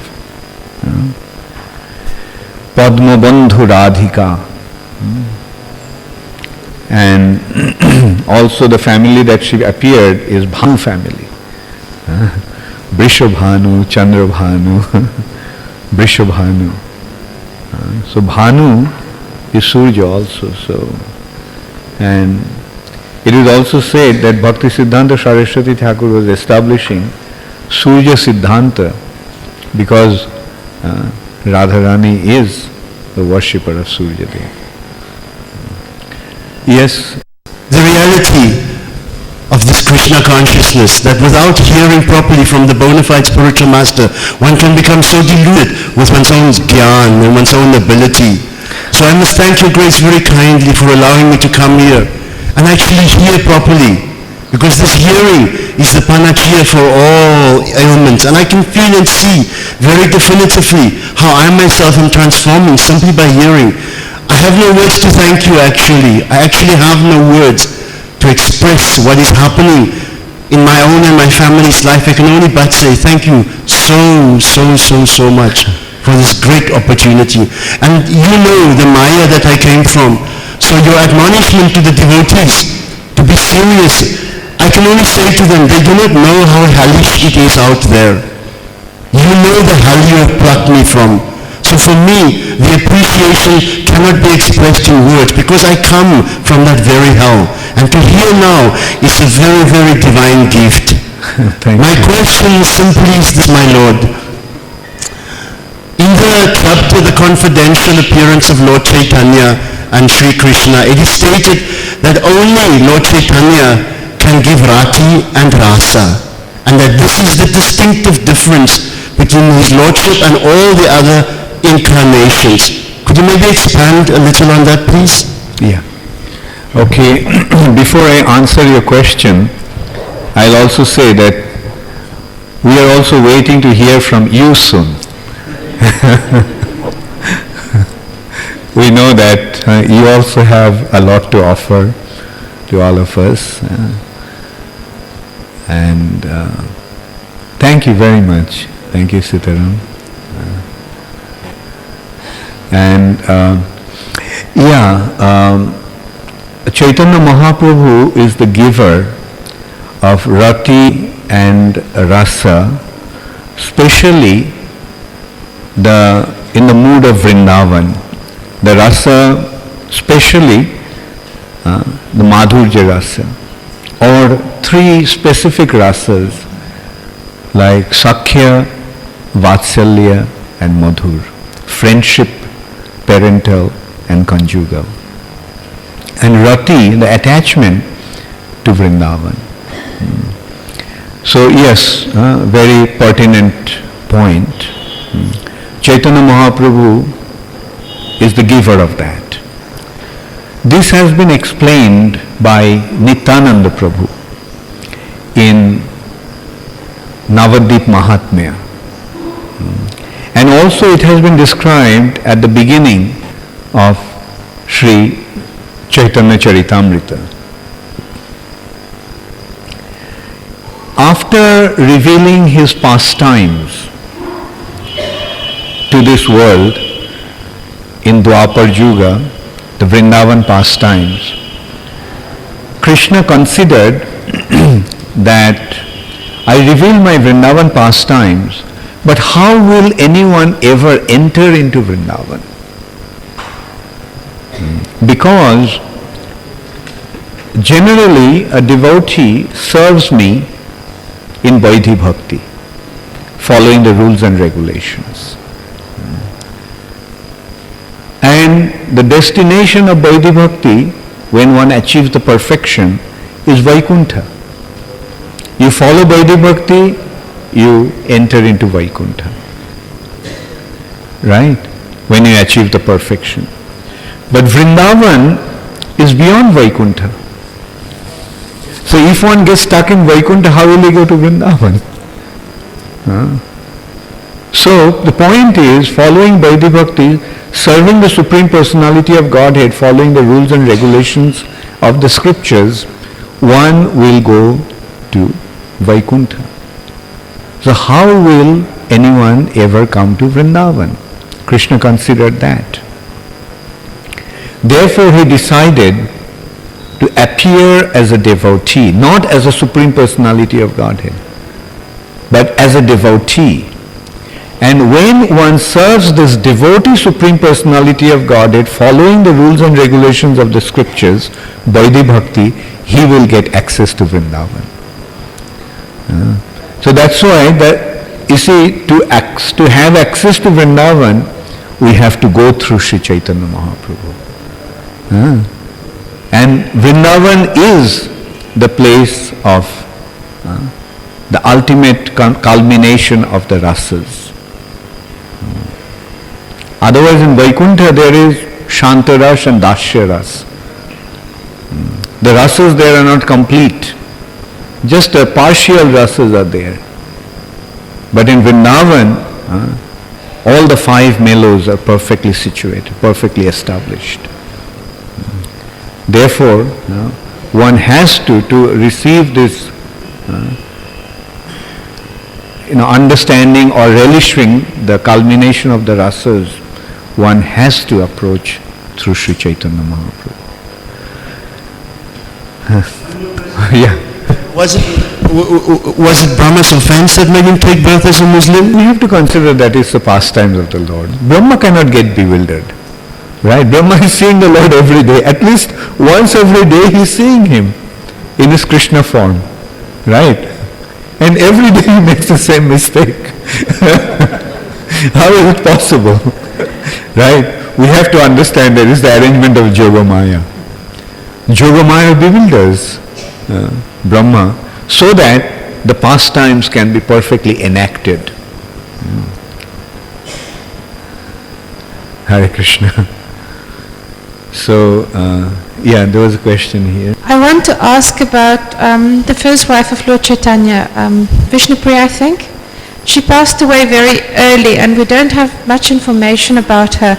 Padma Bandhu Radhika. And also the family that she appeared is Bhanu family. Brishabhanu, Chandrabhanu, Brishabhanu. So Bhanu is Surya also. So, and it is also said that Bhakti Siddhanta Saraswati Thakur was establishing Surya Siddhanta because Radharani is the worshipper of Surya Dev. Yes? The reality of this Krishna consciousness, that without hearing properly from the bona fide spiritual master, one can become so deluded with one's own gyan and one's own ability. So I must thank your grace very kindly for allowing me to come here and actually hear properly, because this hearing is the panacea for all ailments, and I can feel and see very definitively how I myself am transforming simply by hearing. I have no words to thank you actually. I actually have no words to express what is happening in my own and my family's life. I can only but say thank you so much for this great opportunity. And you know the Maya that I came from. So your admonishment to the devotees to be serious, I can only say to them, they do not know how hellish it is out there. You know the hell you have plucked me from. So for me, the appreciation cannot be expressed in words because I come from that very hell. And to hear now is a very, very divine gift. My question simply is this, my Lord. In the chapter, The Confidential Appearance of Lord Chaitanya and Sri Krishna, it is stated that only Lord Chaitanya can give rati and rasa. And that this is the distinctive difference between his lordship and all the other incarnations. Could you maybe expand a little on that, please? Yeah. Okay. Before I answer your question, I'll also say that we are also waiting to hear from you soon. We know that you also have a lot to offer to all of us. And thank you very much. Thank you, Sitaram. And Chaitanya Mahaprabhu is the giver of rati and rasa, especially in the mood of Vrindavan. The rasa, especially the Madhurya rasa, or three specific rasas like Sakhya, Vatsalya and Madhur. Friendship, parental and conjugal. And rati, the attachment to Vrindavan. So yes, very pertinent point. Chaitanya Mahaprabhu is the giver of that. This has been explained by Nityananda Prabhu in Navadvip Mahatmya. And also it has been described at the beginning of Sri Chaitanya Charitamrita. After revealing his pastimes to this world in Dwapar Yuga, the Vrindavan pastimes, Krishna considered that I reveal my Vrindavan pastimes, but how will anyone ever enter into Vrindavan? Because generally a devotee serves me in Vaidhi Bhakti, following the rules and regulations. And the destination of Vaidhi Bhakti, when one achieves the perfection, is Vaikuntha. You follow Vaidhi Bhakti, you enter into Vaikuntha. Right? When you achieve the perfection. But Vrindavan is beyond Vaikuntha. So if one gets stuck in Vaikuntha, how will he go to Vrindavan? So the point is, following Vaidhi Bhakti, serving the Supreme Personality of Godhead, following the rules and regulations of the scriptures, one will go to Vaikuntha. So how will anyone ever come to Vrindavan? Krishna considered that. Therefore he decided to appear as a devotee, not as a Supreme Personality of Godhead, but as a devotee. And when one serves this devotee Supreme Personality of Godhead, following the rules and regulations of the scriptures, Vaidhi Bhakti, he will get access to Vrindavan. So that's why that, you see, to have access to Vrindavan, we have to go through Sri Chaitanya Mahaprabhu. And Vrindavan is the place of the ultimate culmination of the rasas. Otherwise in Vaikuntha there is Shantaras and Dasyaras. The rasas there are not complete. Just a partial rasas are there. But in Vrindavan, all the 5 mellows are perfectly situated, perfectly established. Therefore, one has to receive this understanding or relishing the culmination of the rasas, one has to approach through Sri Chaitanya Mahaprabhu. Yeah. Was it Brahma's offense that made him take birth as a Muslim? We have to consider that it's the pastimes of the Lord. Brahma cannot get bewildered. Right? Brahma is seeing the Lord every day. At least once every day he is seeing him in his Krishna form. Right? And every day he makes the same mistake. How is it possible? Right? We have to understand that it's the arrangement of Yogamaya. Yogamaya bewilders Brahma so that the pastimes can be perfectly enacted. Hare Krishna. So, there was a question here. I want to ask about the first wife of Lord Chaitanya, Vishnupriya, I think. She passed away very early and we don't have much information about her,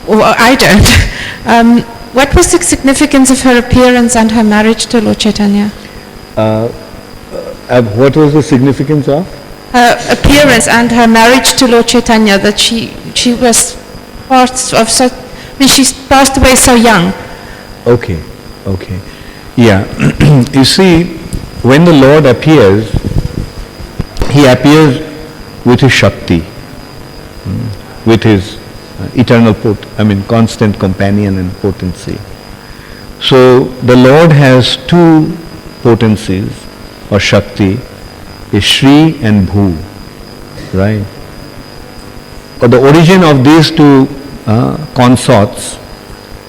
or I don't. What was the significance of her appearance and her marriage to Lord Chaitanya? What was the significance of? Her appearance and her marriage to Lord Chaitanya, that she was part of such, she passed away so young. Okay. Yeah. You see, when the Lord appears, he appears with his Shakti, with his eternal constant companion and potency. So the Lord has 2 potencies or Shakti, is Shri and Bhu, right? But the origin of these 2 consorts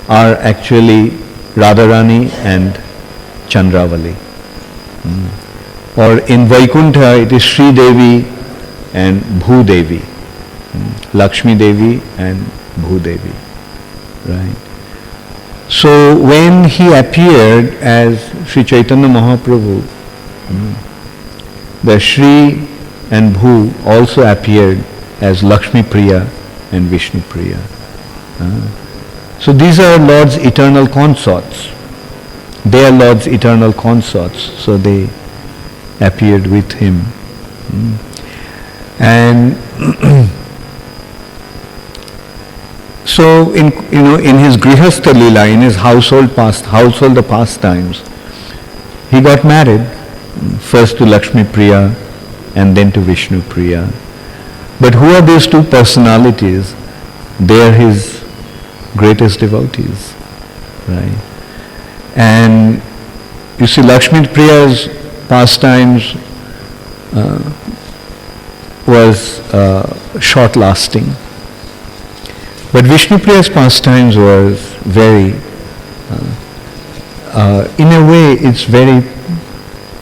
are actually Radharani and Chandravali. Or in Vaikuntha it is Sri Devi and Bhu Devi, Lakshmi Devi and Bhu Devi, right? So when he appeared as Sri Chaitanya Mahaprabhu, the Shri and Bhu also appeared as Lakshmi Priya and Vishnu Priya. So these are Lord's eternal consorts. They are Lord's eternal consorts, so they appeared with him. And so in his Grihastha Lila, in his household the pastimes, he got married, first to Lakshmi Priya and then to Vishnu Priya. But who are these 2 personalities? They are his greatest devotees, right? And you see, Lakshmi Priya's pastimes was short-lasting, but Vishnu Priya's pastimes was very, in a way, it's very,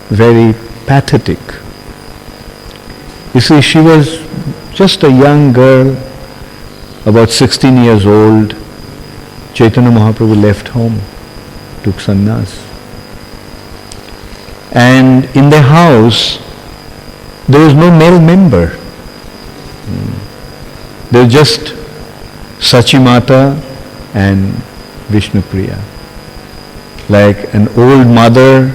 very pathetic. You see, she was just a young girl, about 16 years old. Chaitanya Mahaprabhu left home, took sannyas. And in the house, there was no male member. There was just Sachimata and Vishnupriya, like an old mother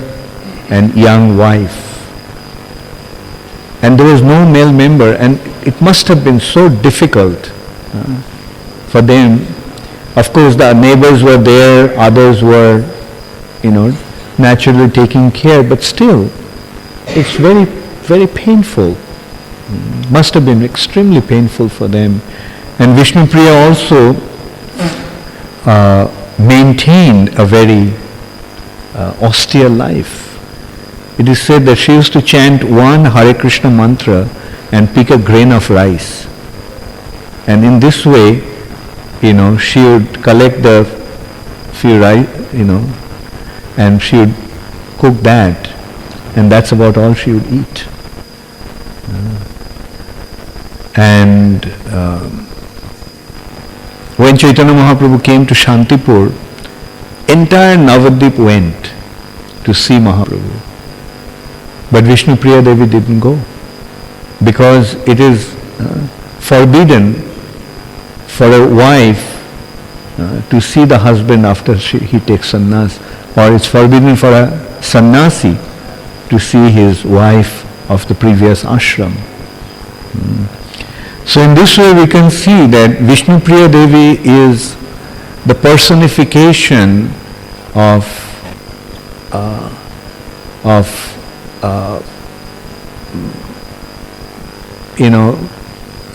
and young wife. And there was no male member, and it must have been so difficult for them. Of course, the neighbors were there, others were, naturally taking care, but still, it's very, very painful. Must have been extremely painful for them. And Vishnupriya also maintained a very austere life. It is said that she used to chant one Hare Krishna mantra and pick a grain of rice. And in this way, she would collect the few rice, and she would cook that, and that's about all she would eat. And when Chaitanya Mahaprabhu came to Shantipur, entire Navadvip went to see Mahaprabhu. But Vishnupriya Devi didn't go, because it is forbidden for a wife to see the husband after he takes sannyas, or it's forbidden for a sannyasi to see his wife of the previous ashram. So in this way we can see that Vishnupriya Devi is the personification of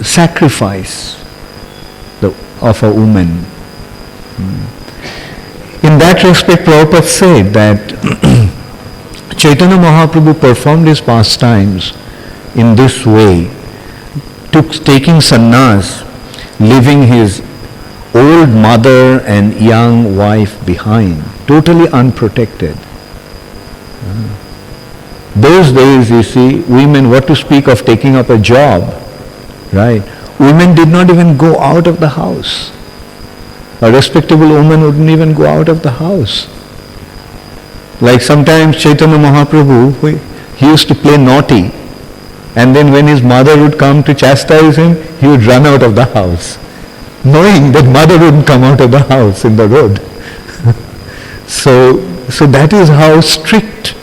sacrifice of a woman. In that respect, Prabhupada said that Chaitanya Mahaprabhu performed his pastimes in this way, taking sannyas, leaving his old mother and young wife behind, totally unprotected. Those days, you see, women, what to speak of taking up a job, right? Women did not even go out of the house. A respectable woman wouldn't even go out of the house. Like sometimes Chaitanya Mahaprabhu, he used to play naughty, and then when his mother would come to chastise him, he would run out of the house, knowing that mother wouldn't come out of the house in the road. So that is how strict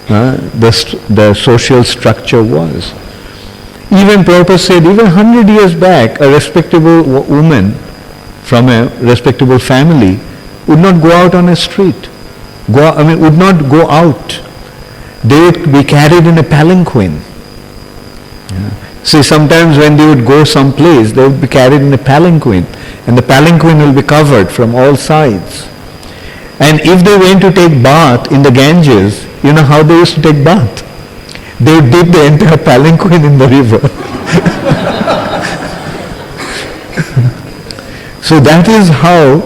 the social structure was. Even Prabhupada said, even 100 years back, a respectable woman from a respectable family would not go out on a street, would not go out. They would be carried in a palanquin. See, sometimes when they would go someplace, they would be carried in a palanquin, and the palanquin will be covered from all sides. And if they went to take bath in the Ganges, you know how they used to take bath? They would dip the entire palanquin in the river. So that is how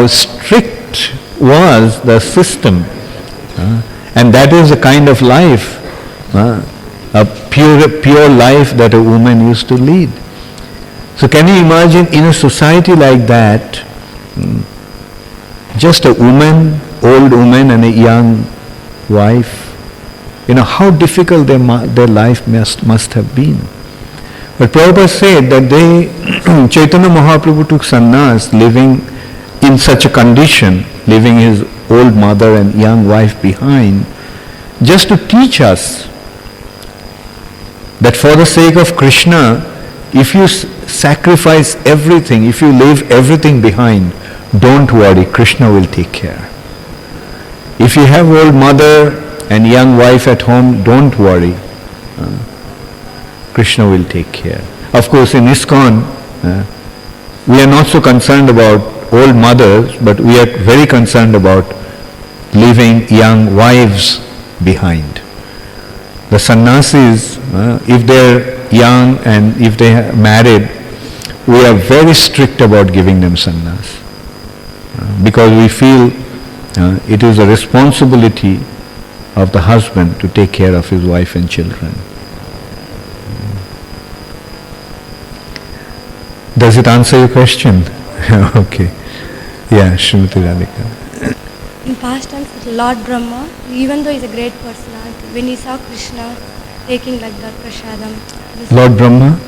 strict was the system, and that is the kind of life, a pure life that a woman used to lead. So can you imagine in a society like that, just a woman, old woman and a young wife, how difficult their life must have been. But Prabhupada said that Chaitanya Mahaprabhu took sannyas living in such a condition, leaving his old mother and young wife behind, just to teach us that for the sake of Krishna, if you sacrifice everything, if you leave everything behind, don't worry, Krishna will take care. If you have old mother and young wife at home, don't worry. Krishna will take care. Of course, in Iskcon, we are not so concerned about old mothers, but we are very concerned about leaving young wives behind. The sannyasis, if they are young and if they are married, we are very strict about giving them sannyas, because we feel it is a responsibility of the husband to take care of his wife and children. Does it answer your question? Okay. Yeah, Srimati Radhika. In past times, Lord Brahma, even though he's a great personality, when he saw Krishna taking like that prasadam, Lord Brahma?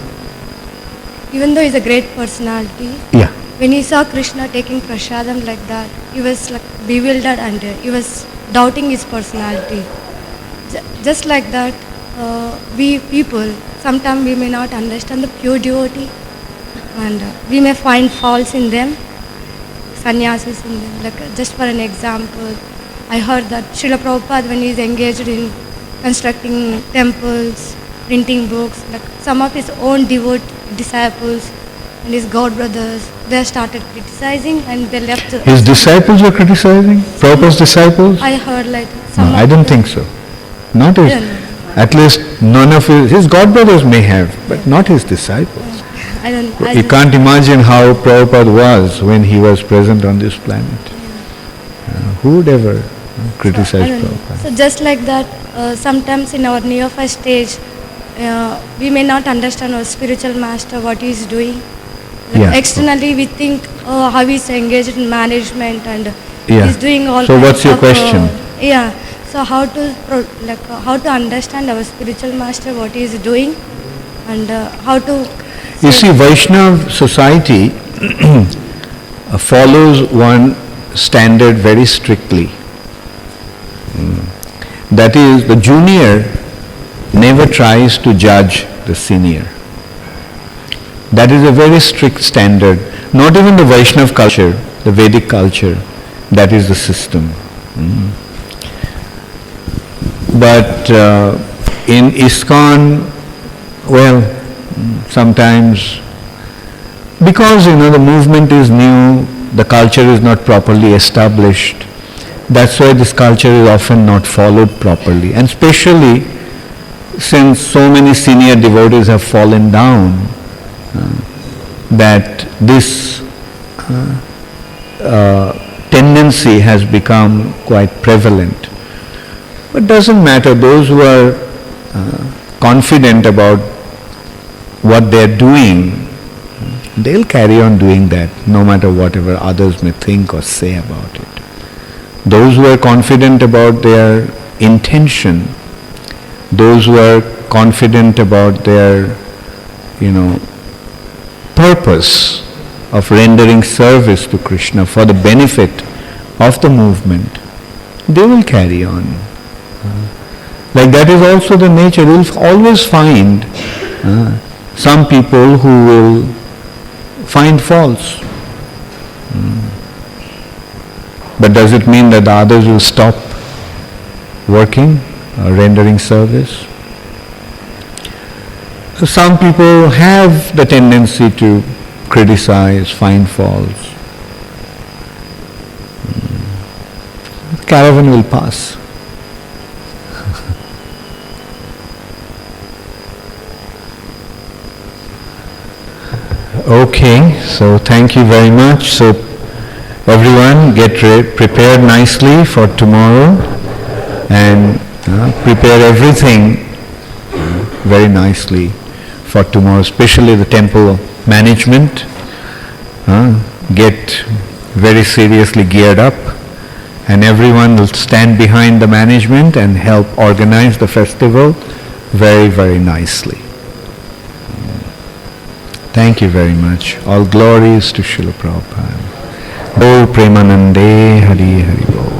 even though he's a great personality, Yeah. when he saw Krishna taking prasadam like that, he was like bewildered and he was doubting his personality. Just like that, we people, sometimes we may not understand the pure devotee and we may find faults in them, sannyasis in them. Like just for an example, I heard that Srila Prabhupada, when he is engaged in constructing temples, printing books, like some of his own devout disciples and his god brothers, they started criticizing and they left. His disciples were criticizing? Prabhupada's disciples? I heard like No, some. I don't think so. Not his, I don't know. at least none of his god brothers may have, but not his disciples. I don't. You can't imagine how Prabhupada was when he was present on this planet. Who would ever criticize I don't know. Prabhupada? So just like that, sometimes in our neophyte stage, we may not understand our spiritual master what he is doing. Like Yeah. externally, we think how he's engaged in management and Yeah. he's doing all. So kinds what's your of, question? Yeah. So how to how to understand our spiritual master what he is doing, and how to. You see, Vaishnav society follows one standard very strictly. That is, the junior never tries to judge the senior. That is a very strict standard. Not even the Vaishnav culture, the Vedic culture, that is the system. But in Iskcon, well, sometimes, because the movement is new, the culture is not properly established, that's why this culture is often not followed properly. And especially since so many senior devotees have fallen down, that this tendency has become quite prevalent. But doesn't matter, those who are confident about what they're doing, they'll carry on doing that no matter whatever others may think or say about it. Those who are confident about their intention, those who are confident about their, purpose of rendering service to Krishna for the benefit of the movement, they will carry on. Like that is also the nature. You'll always find some people who will find faults. But does it mean that the others will stop working or rendering service? So some people have the tendency to criticize, find faults. The caravan will pass. Okay, so thank you very much. So everyone get prepared nicely for tomorrow and prepare everything very nicely for tomorrow, especially the temple management. Get very seriously geared up and everyone will stand behind the management and help organize the festival very, very nicely. Thank you very much. All glories to Srila Prabhupada. Bol Premanande Hari Hari Bol.